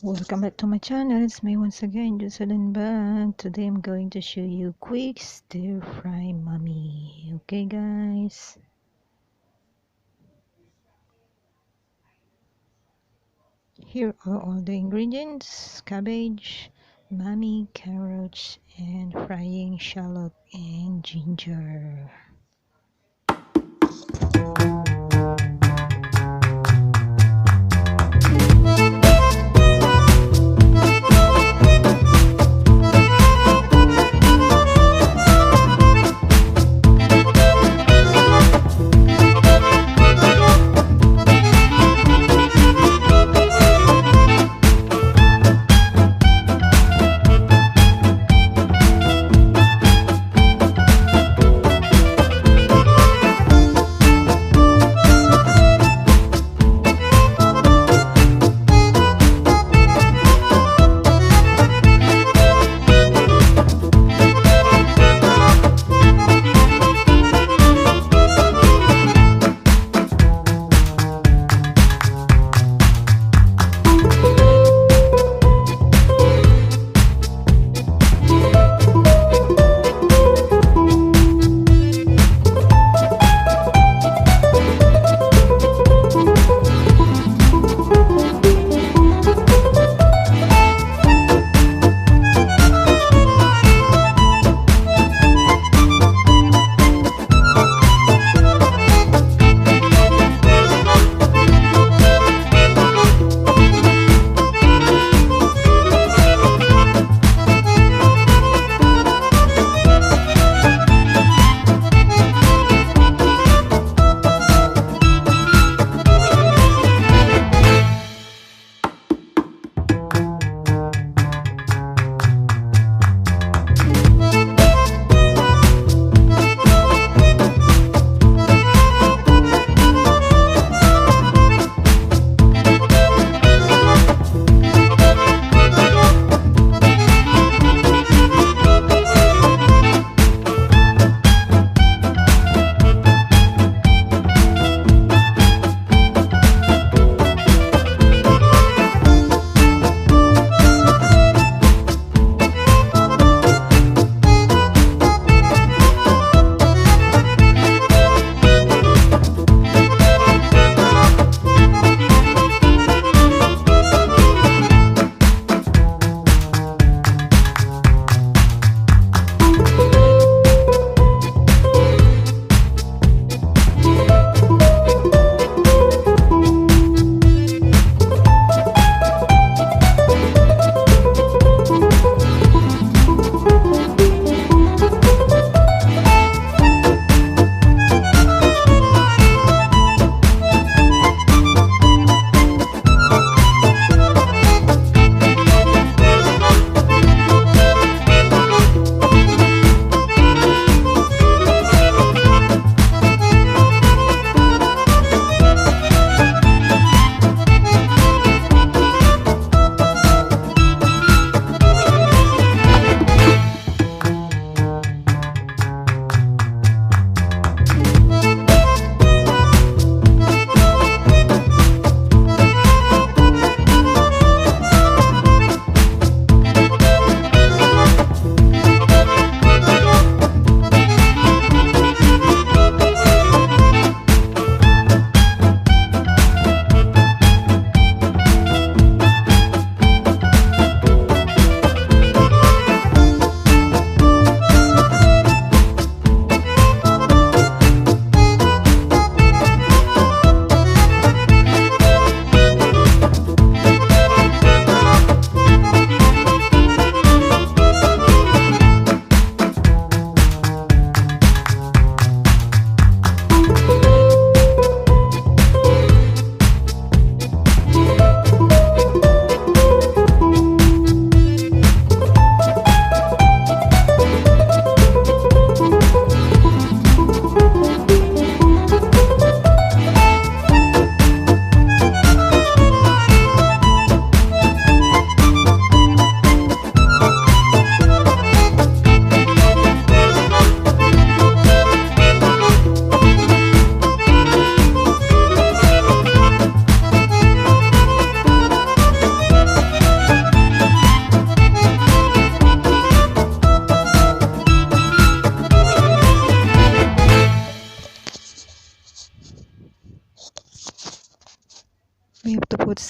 Welcome back to my channel. It's me once again, Jocelyn back. Today I'm going to show you quick stir fry mami. Okay guys. Here are all the ingredients: cabbage, mami, carrots, and frying shallot and ginger.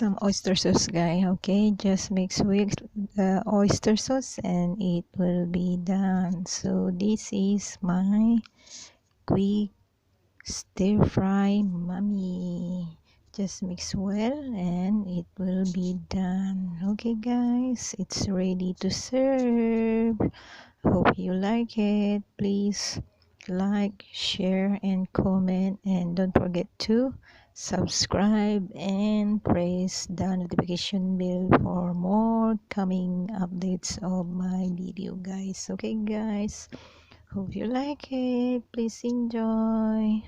some oyster sauce, guys. Okay, just mix with the oyster sauce and it will be done. So this is my quick stir fry Mami. Just mix well and it will be done. Okay guys, it's ready to serve. Hope you like it. Please like, share and comment, and don't forget to subscribe and press the notification bell for more coming updates of my video, guys. Okay guys, hope you like it. Please enjoy.